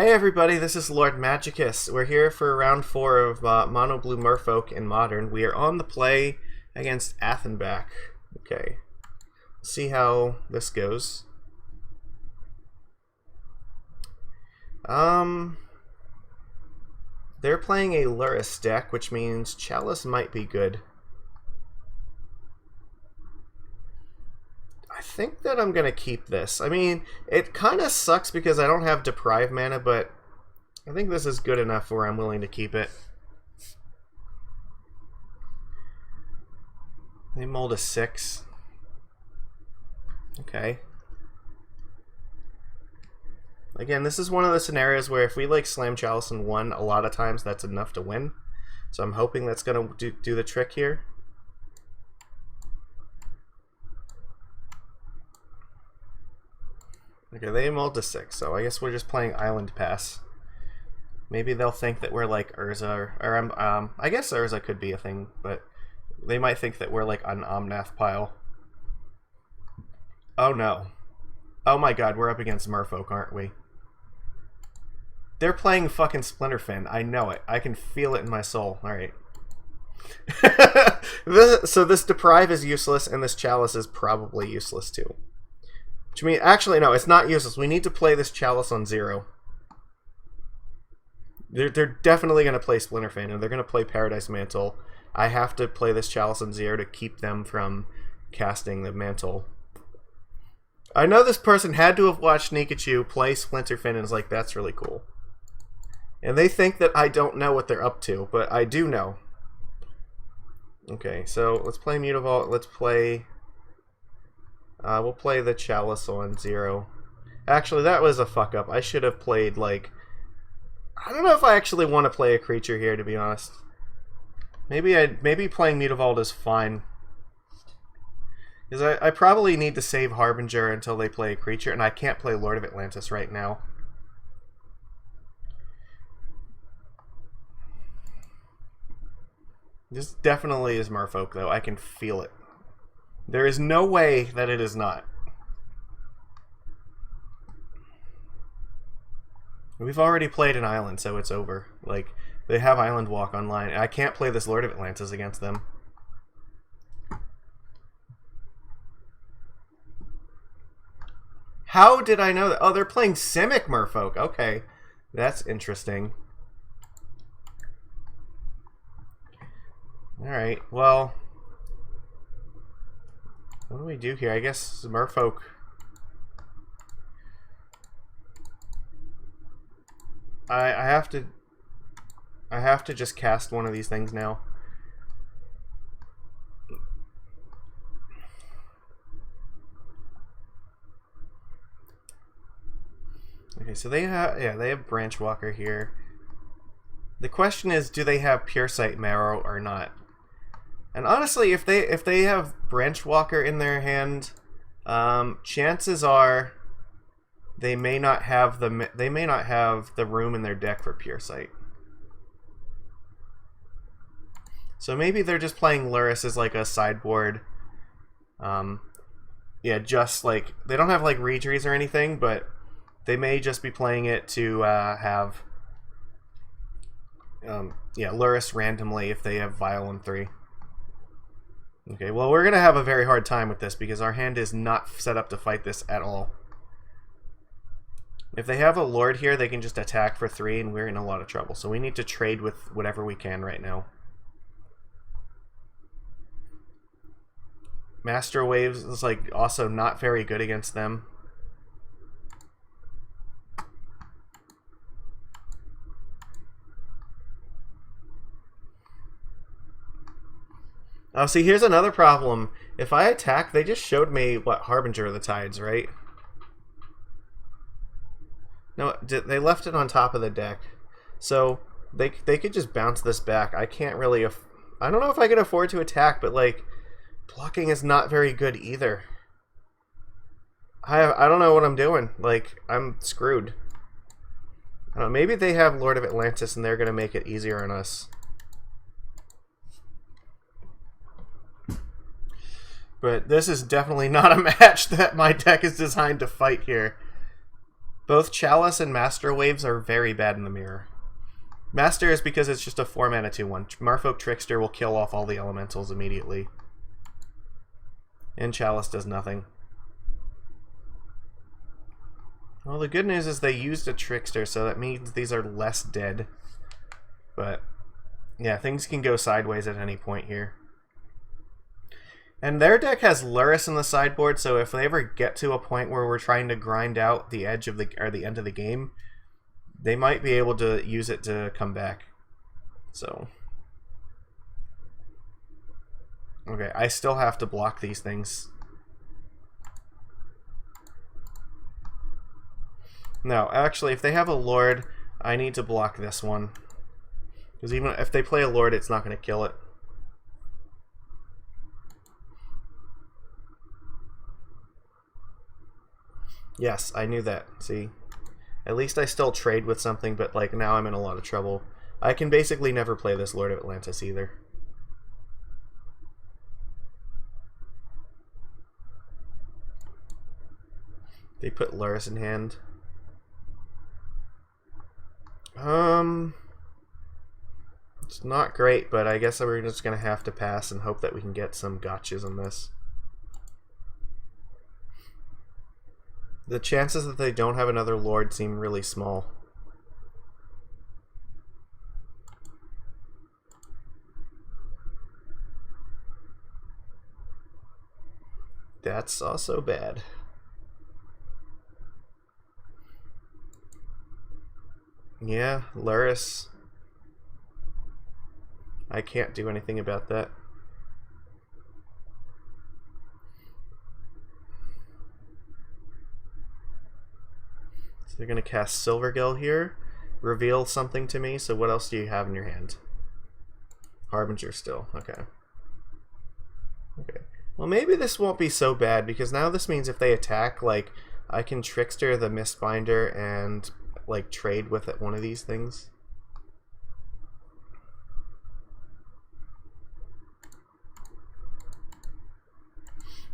Hey everybody, this is Lord Magicus. We're here for round 4 of Mono Blue Merfolk in Modern. We are on the play against Athenback. Okay, see how this goes. They're playing a Luris deck, which means Chalice might be good. I think that I'm going to keep this. I mean, it kind of sucks because I don't have Deprive mana, but I think this is good enough where I'm willing to keep it. They mold a 6. Okay. Again, this is one of the scenarios where if we like slam Chalice in 1, a lot of times that's enough to win. So I'm hoping that's going to do the trick here. Okay, they mold to 6, so I guess we're just playing Island Pass. Maybe they'll think that we're like Urza, or I guess Urza could be a thing, but they might think that we're like an Omnath pile. Oh no. Oh my god, we're up against Merfolk, aren't we? They're playing fucking Splinterfin. I know it. I can feel it in my soul. Alright. So this Deprive is useless, and this Chalice is probably useless too. Which means, actually, no, it's not useless. We need to play this Chalice on 0. They're definitely going to play Splinterfin, and they're going to play Paradise Mantle. I have to play this Chalice on 0 to keep them from casting the Mantle. I know this person had to have watched Nikachu play Splinterfin and is like, that's really cool. And they think that I don't know what they're up to, but I do know. Okay, so let's play Mutavault. Let's play... we'll play the Chalice on 0. Actually, that was a fuck up. I should have played, like... I don't know if I actually want to play a creature here, to be honest. Maybe playing Mutavault is fine. Because I probably need to save Harbinger until they play a creature, and I can't play Lord of Atlantis right now. This definitely is Merfolk, though. I can feel it. There is no way that it is not. We've already played an island, so it's over. Like, they have Island Walk online. I can't play this Lord of Atlantis against them. How did I know that? Oh, they're playing Simic Merfolk. Okay. That's interesting. Alright, well... what do we do here? I guess Merfolk... I have to just cast one of these things now. Okay, so they have Branch Walker here. The question is, do they have Pure Sight Merrow or not? And honestly, if they have Branch Walker in their hand, chances are they may not have the room in their deck for Pure Sight. So maybe they're just playing Luris as like a sideboard. Yeah, just like they don't have like Reejereys or anything, but they may just be playing it to have yeah, Luris randomly if they have Vial on 3. Okay, well, we're going to have a very hard time with this because our hand is not set up to fight this at all. If they have a Lord here, they can just attack for 3, and we're in a lot of trouble. So we need to trade with whatever we can right now. Master Waves is like also not very good against them. Oh, see, here's another problem. If I attack, they just showed me, what, Harbinger of the Tides, right? No, they left it on top of the deck. So, they could just bounce this back. I can't really... I don't know if I can afford to attack, but, like, blocking is not very good either. I don't know what I'm doing. Like, I'm screwed. I don't know, maybe they have Lord of Atlantis and they're going to make it easier on us. But this is definitely not a match that my deck is designed to fight here. Both Chalice and Master Waves are very bad in the mirror. Master is because it's just a 4-mana 2/1. Merfolk Trickster will kill off all the elementals immediately. And Chalice does nothing. Well, the good news is they used a Trickster, so that means these are less dead. But, yeah, things can go sideways at any point here. And their deck has Lurrus in the sideboard, so if they ever get to a point where we're trying to grind out the edge of the end of the game, they might be able to use it to come back. So, okay, I still have to block these things. No, actually, if they have a Lord, I need to block this one. Because even if they play a Lord, it's not going to kill it. Yes, I knew that. See? At least I still trade with something, but like now I'm in a lot of trouble. I can basically never play this Lord of Atlantis either. They put Lurrus in hand. It's not great, but I guess we're just gonna have to pass and hope that we can get some gotchas on this. The chances that they don't have another Lord seem really small. That's also bad. Yeah, Lurrus. I can't do anything about that. So they're going to cast Silvergill here. Reveal something to me. So what else do you have in your hand? Harbinger still. Okay. Okay. Well, maybe this won't be so bad, because now this means if they attack, like, I can Trickster the Mistbinder and, like, trade with one of these things.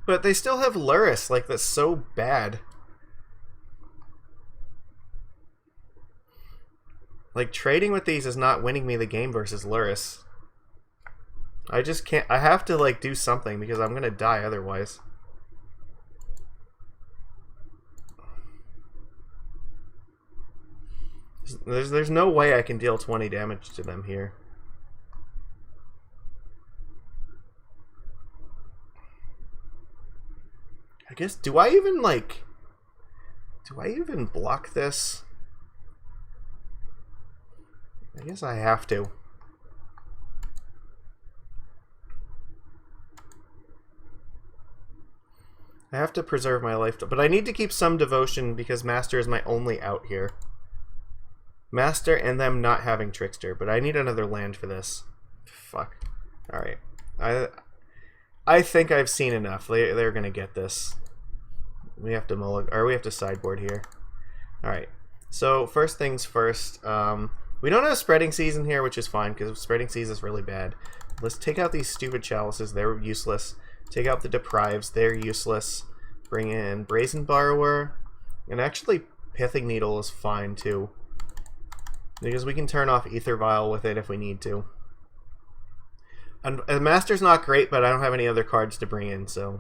But they still have Lurrus, like, that's so bad. Like, trading with these is not winning me the game versus Lurrus. I just can't. I have to, like, do something because I'm gonna die otherwise. There's no way I can deal 20 damage to them here. I guess, do I even block this? I guess I have to. I have to preserve my life, but I need to keep some devotion because Master is my only out here. Master and them not having Trickster, but I need another land for this. Fuck. Alright. I think I've seen enough. They're gonna get this. We have to we have to sideboard here. Alright. So, first things first, we don't have Spreading Seas in here, which is fine, because Spreading Seas is really bad. Let's take out these stupid Chalices, they're useless. Take out the Deprives, they're useless. Bring in Brazen Borrower. And actually, Pithing Needle is fine, too. Because we can turn off Aether Vial with it if we need to. And Master's not great, but I don't have any other cards to bring in, so...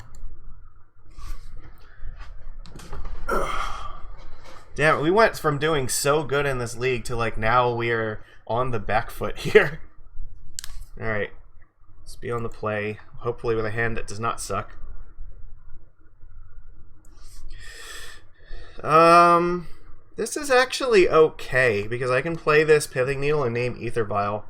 Damn, we went from doing so good in this league to, like, now we're on the back foot here. Alright. Let's be on the play. Hopefully with a hand that does not suck. This is actually okay, because I can play this Pithing Needle and name Aether Vial.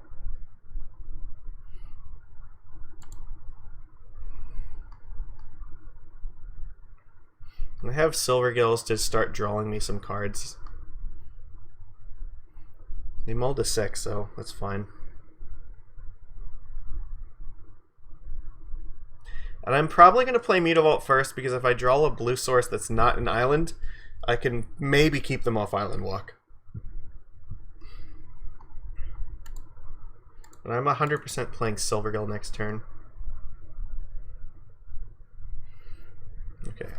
I have Silvergills to start drawing me some cards. They mulled a 6, so that's fine. And I'm probably going to play Mutavault first, because if I draw a blue source that's not an island, I can maybe keep them off island walk. But I'm 100% playing Silvergill next turn. Okay.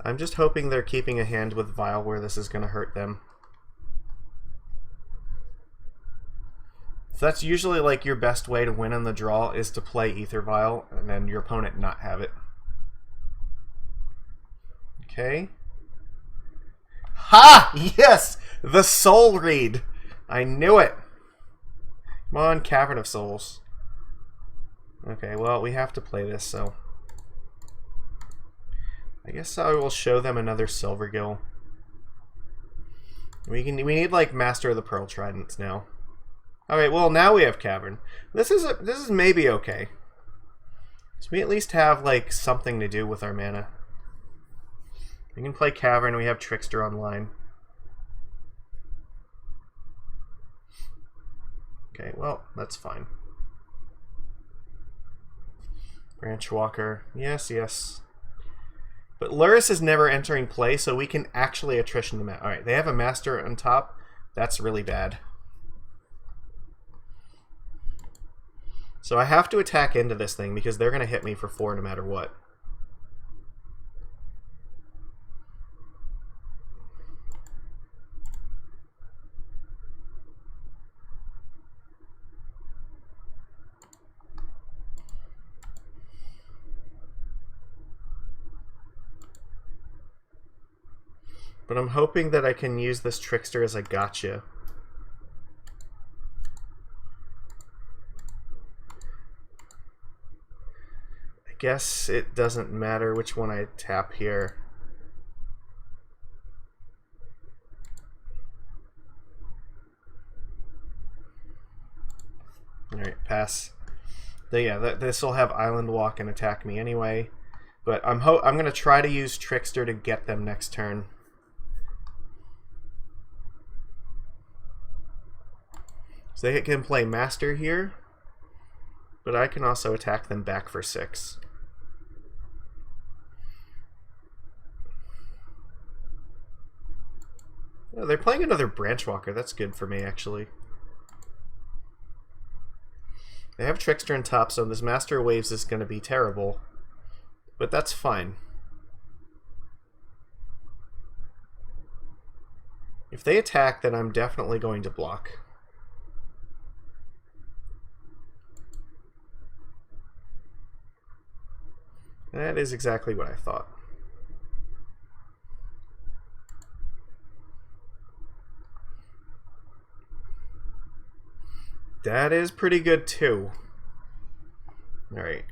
I'm just hoping they're keeping a hand with Vial where this is going to hurt them. So that's usually like your best way to win on the draw is to play Aether Vial and then your opponent not have it. Okay. Ha! Yes! The Soul Read! I knew it! Come on, Cavern of Souls. Okay, well, we have to play this, so... I guess I will show them another Silvergill. We need like Master of the Pearl Tridents now. Alright, well now we have Cavern. This is maybe okay. So we at least have like something to do with our mana. We can play Cavern, we have Trickster online. Okay, well, that's fine. Branch Walker. Yes, yes. But Lurrus is never entering play, so we can actually attrition them out. Alright, they have a Master on top. That's really bad. So I have to attack into this thing because they're going to hit me for 4 no matter what. But I'm hoping that I can use this Trickster as a gotcha. I guess it doesn't matter which one I tap here. Alright, pass. This will have Island Walk and attack me anyway. But I'm going to try to use Trickster to get them next turn. So they can play Master here, but I can also attack them back for 6. Oh, they're playing another Branch Walker. That's good for me, actually. They have Trickster on top, so this Master Waves is going to be terrible. But that's fine. If they attack, then I'm definitely going to block. That is exactly what I thought. That is pretty good too. Alright.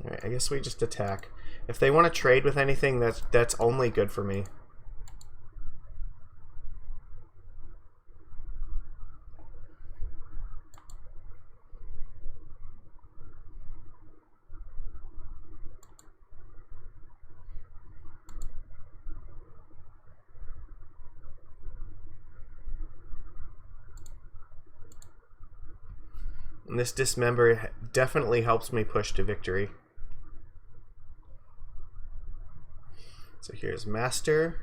Alright, I guess we just attack. If they want to trade with anything, that's only good for me. And this Dismember definitely helps me push to victory. So here's Master.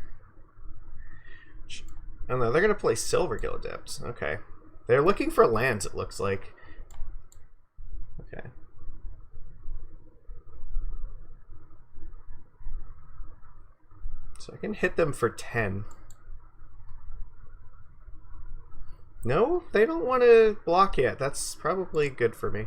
Oh no, they're going to play Silvergill Adept. Okay. They're looking for lands, it looks like. Okay. So I can hit them for 10. No, they don't want to block yet. That's probably good for me.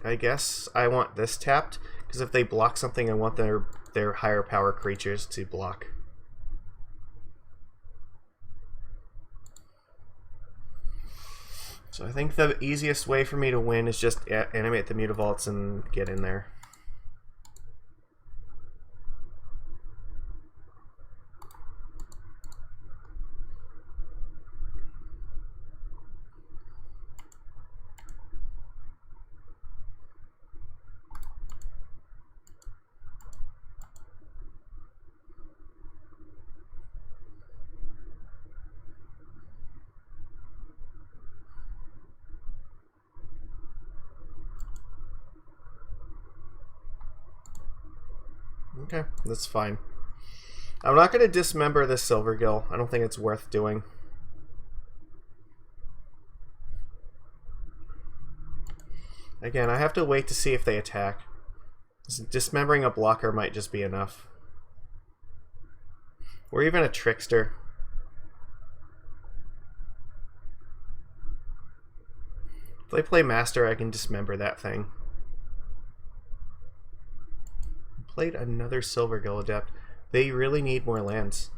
I guess I want this tapped, because if they block something, I want their higher power creatures to block. So I think the easiest way for me to win is just animate the Mutavaults and get in there. Okay, that's fine. I'm not going to dismember this Silvergill. I don't think it's worth doing. Again, I have to wait to see if they attack. Dismembering a blocker might just be enough. Or even a Trickster. If they play Master, I can dismember that thing. Played another Silvergill Adept. They really need more lands.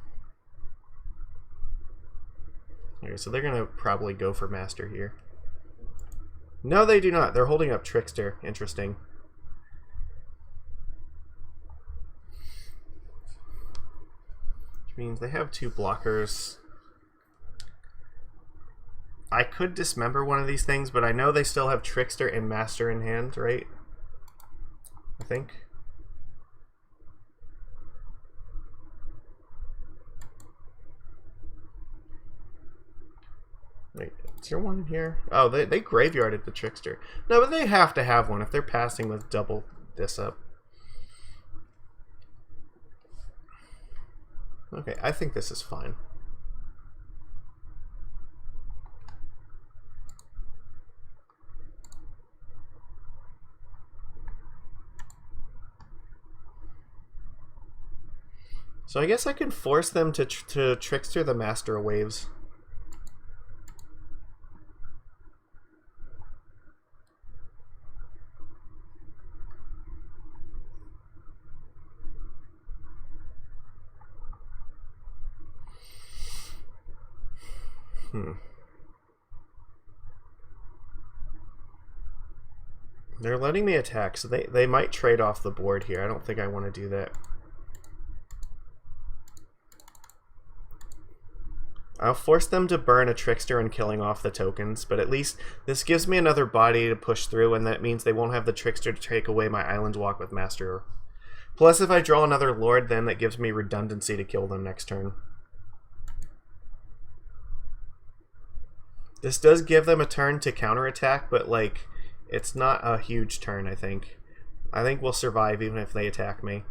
Okay, so they're going to probably go for Master here. No, they do not. They're holding up Trickster. Interesting. Which means they have 2 blockers. I could dismember one of these things, but I know they still have Trickster and Master in hand, right? I think. Wait, is there one in here? Oh, they graveyarded the Trickster. No, but they have to have one if they're passing with double this up. Okay, I think this is fine. So I guess I can force them to Trickster the Master of Waves. They're letting me attack, so they might trade off the board here. I don't think I want to do that. I'll force them to burn a Trickster and killing off the tokens, but at least this gives me another body to push through, and that means they won't have the Trickster to take away my Island Walk with Master. Plus, if I draw another Lord, then that gives me redundancy to kill them next turn. This does give them a turn to counterattack, but, like, it's not a huge turn, I think. I think we'll survive even if they attack me.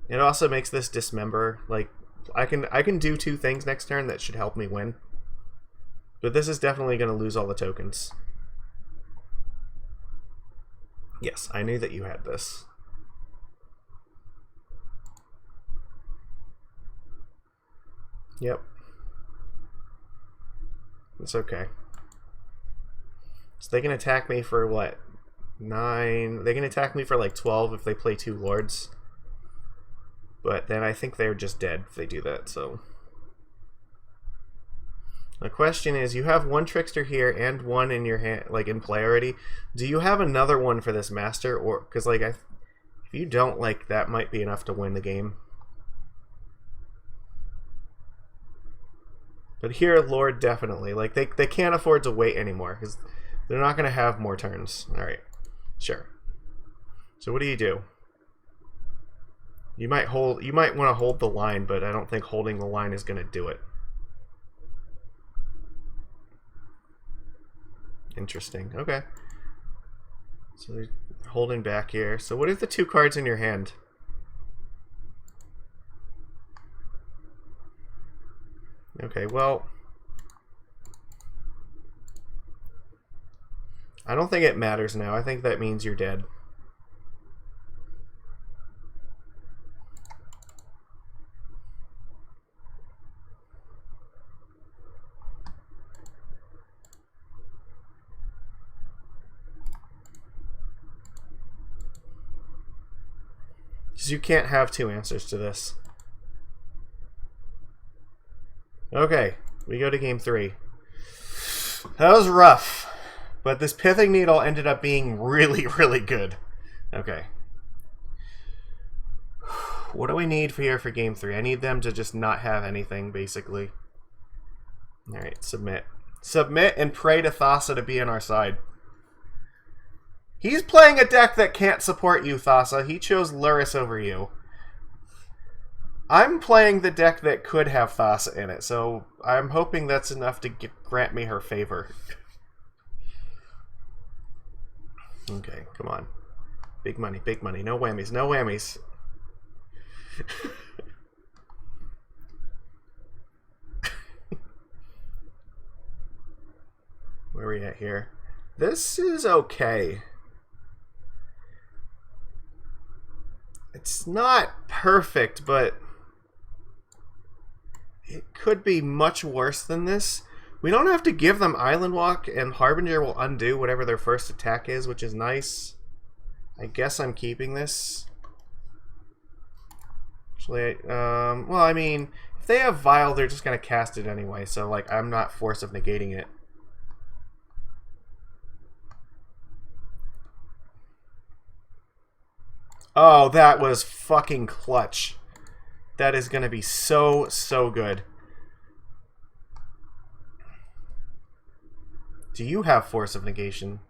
It also makes this Dismember, like, I can do 2 things next turn that should help me win. But this is definitely going to lose all the tokens. Yes, I knew that you had this. Yep. It's okay. So they can attack me for what? 9. They can attack me for like 12 if they play 2 Lords. But then I think they're just dead if they do that, so. The question is, you have 1 Trickster here and 1 in your hand, like in play already. Do you have another one for this Master? Or, because like, if you don't, like, that might be enough to win the game. But here, Lord, definitely. Like, they can't afford to wait anymore, because they're not going to have more turns. Alright, sure. So what do? You might want to hold the line, but I don't think holding the line is going to do it. Interesting. Okay. So they're holding back here. So what are the 2 cards in your hand? Okay, well, I don't think it matters now. I think that means you're dead. Because you can't have 2 answers to this. Okay, we go to game 3. That was rough, but this Pithing Needle ended up being really, really good. Okay. What do we need here for game 3? I need them to just not have anything, basically. Alright, submit. Submit and pray to Thassa to be on our side. He's playing a deck that can't support you, Thassa. He chose Luris over you. I'm playing the deck that could have Thassa in it, so I'm hoping that's enough to grant me her favor. Okay, come on. Big money, no whammies, no whammies. Where are we at here? This is okay. It's not perfect, but it could be much worse than this. We don't have to give them Island Walk, and Harbinger will undo whatever their first attack is, which is nice. I guess I'm keeping this. Actually, well, I mean, if they have Vial, they're just going to cast it anyway, so, like, I'm not Force of Negating it. Oh, that was fucking clutch. That is going to be so, so good. Do you have Force of Negation?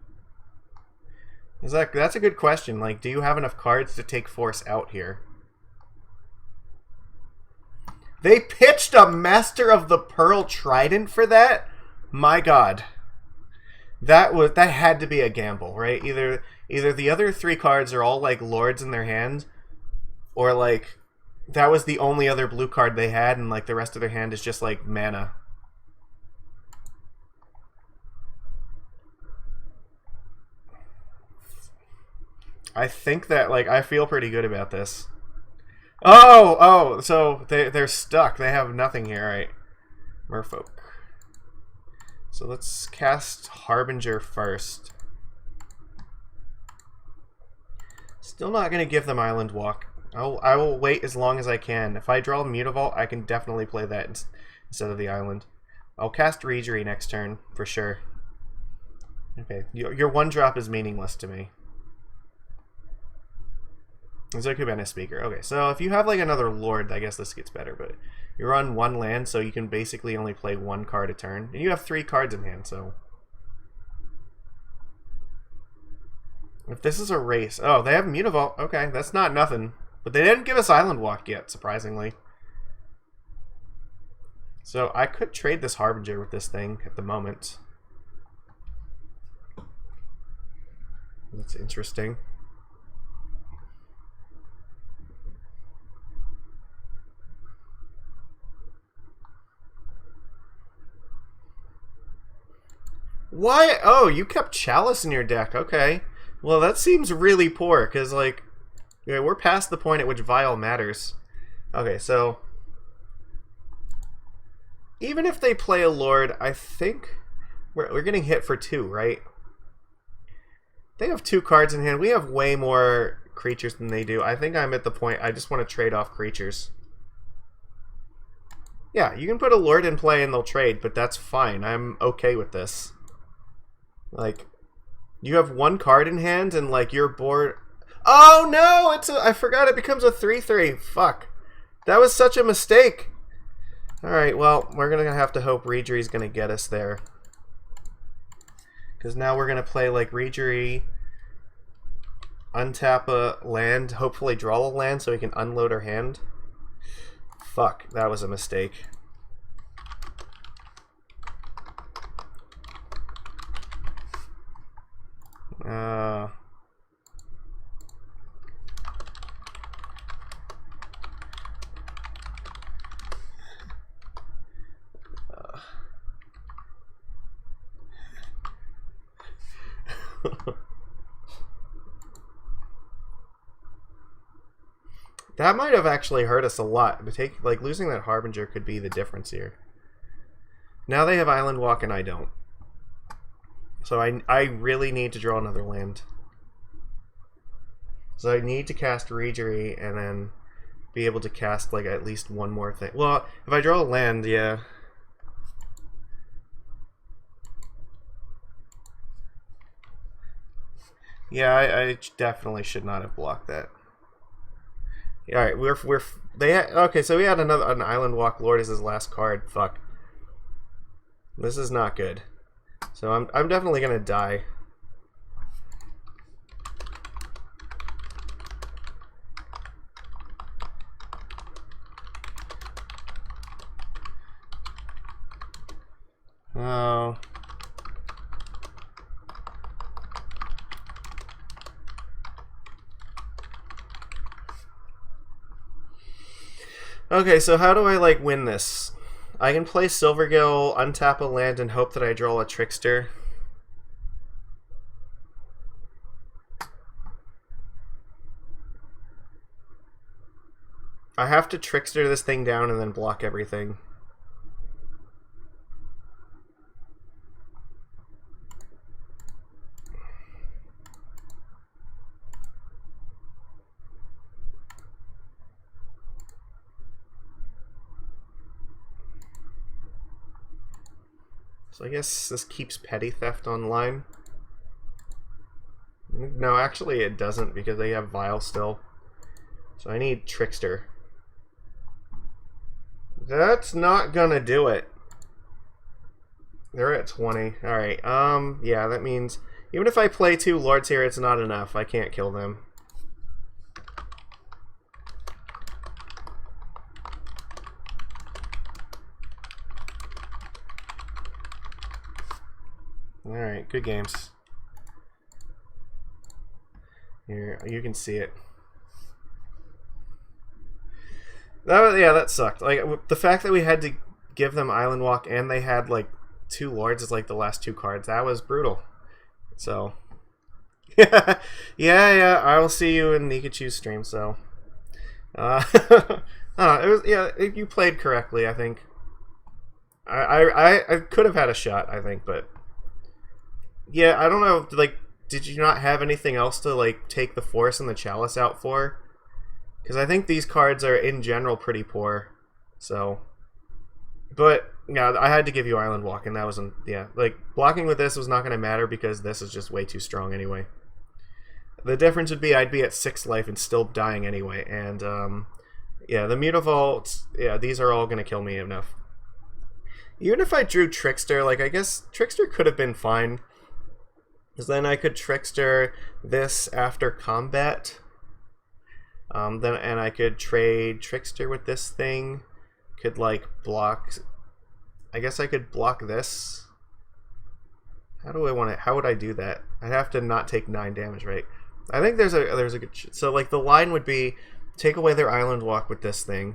That's a good question. Like, do you have enough cards to take Force out here? They pitched a Master of the Pearl Trident for that? My god. That had to be a gamble, right? Either the other three cards are all like lords in their hand, or like that was the only other blue card they had, and like the rest of their hand is just like mana. I think that, like, I feel pretty good about this. Oh, so they're stuck. They have nothing here, right? Merfolk. So let's cast Harbinger first. Still not going to give them Island Walk. I will wait as long as I can. If I draw Mutavault, I can definitely play that instead of the island. I'll cast Reejerey next turn, for sure. Okay, your one drop is meaningless to me. Zokubena Speaker. Okay, so if you have like another Lord, I guess this gets better, but you're on one land, so you can basically only play one card a turn. And you have 3 cards in hand, so... If this is a race... Oh, they have Mutavault. Okay, that's not nothing. But they didn't give us Island Walk yet, surprisingly. So I could trade this Harbinger with this thing at the moment. That's interesting. Why? Oh, you kept Chalice in your deck. Okay. Well, that seems really poor, because, like, yeah, we're past the point at which Vial matters. Okay, so... Even if they play a Lord, I think we're getting hit for 2, right? They have 2 cards in hand. We have way more creatures than they do. I think I'm at the point I just want to trade off creatures. Yeah, you can put a Lord in play and they'll trade, but that's fine. I'm okay with this. Like, you have 1 card in hand and, like, you're bored. Oh, no! I forgot it becomes a 3/3. Fuck. That was such a mistake. Alright, well, we're going to have to hope Reejerey's going to get us there. Because now we're going to play, like, Reejerey, untap a land, hopefully draw a land so we can unload our hand. Fuck, that was a mistake. That might have actually hurt us a lot. Like, losing that Harbinger could be the difference here. Now they have Island Walk and I don't. So I really need to draw another land. So I need to cast Reejerey and then be able to cast, like, at least one more thing. Well, if I draw a land, yeah. Yeah, I definitely should not have blocked that. Yeah, all right, okay, so we had an Island Walk Lord as his last card. Fuck. This is not good. So I'm definitely gonna die. Oh. Okay, so how do I, like, win this? I can play Silvergill, untap a land, and hope that I draw a Trickster. I have to Trickster this thing down and then block everything. So I guess this keeps Petty Theft online. No, actually it doesn't because they have Vial still. So I need Trickster. That's not gonna do it. They're at 20. Alright, yeah, that means even if I play 2 Lords here, it's not enough. I can't kill them. Alright, good games. Here, you can see it. That sucked. Like, the fact that we had to give them Island Walk and they had, like, 2 Lords as, like, the last 2 cards, that was brutal. So, yeah, I will see you in Nikachu's stream, so. It was, yeah, you played correctly, I think. I could have had a shot, I think, but yeah, I don't know, like, did you not have anything else to, like, take the Force and the Chalice out for? Because I think these cards are, in general, pretty poor, so. But, yeah, I had to give you Island Walk, and that wasn't, yeah, like, blocking with this was not going to matter because this is just way too strong anyway. The difference would be I'd be at 6 life and still dying anyway, and, yeah, the Mutavault, yeah, these are all going to kill me enough. Even if I drew Trickster, like, I guess Trickster could have been fine. Because then I could Trickster this after combat. And I could trade Trickster with this thing. Could, like, block... I guess I could block this. How do I want it? How would I do that? I'd have to not take 9 damage, right? I think there's a good... So, like, the line would be take away their Island Walk with this thing.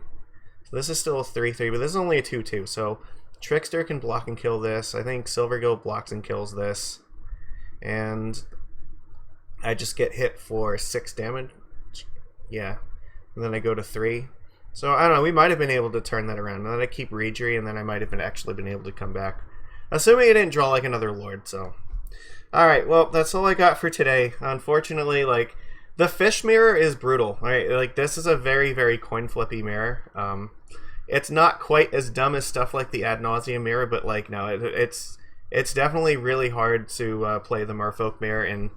So this is still a 3-3, but this is only a 2-2. So Trickster can block and kill this. I think Silvergill blocks and kills this. And I just get hit for 6 damage. Yeah. And then I go to 3. So, I don't know. We might have been able to turn that around. And then I keep Reejerey, and then I might have actually been able to come back. Assuming I didn't draw, like, another Lord, so. Alright, well, that's all I got for today. Unfortunately, like, the Fish Mirror is brutal. Right? Like, this is a very, very coin-flippy mirror. It's not quite as dumb as stuff like the Ad Nauseam Mirror, but, like, no, it's definitely really hard to play the Merfolk Mirror. And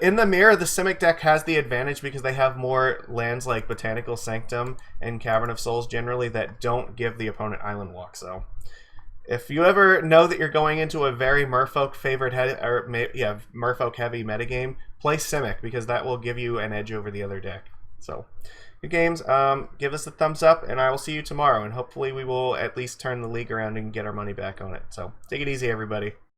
in the mirror, the Simic deck has the advantage because they have more lands like Botanical Sanctum and Cavern of Souls generally that don't give the opponent Island Walk. So if you ever know that you're going into a very Merfolk favored Merfolk heavy metagame, play Simic because that will give you an edge over the other deck. So good games. Give us a thumbs up, and I will see you tomorrow. And hopefully we will at least turn the league around and get our money back on it. So take it easy, everybody.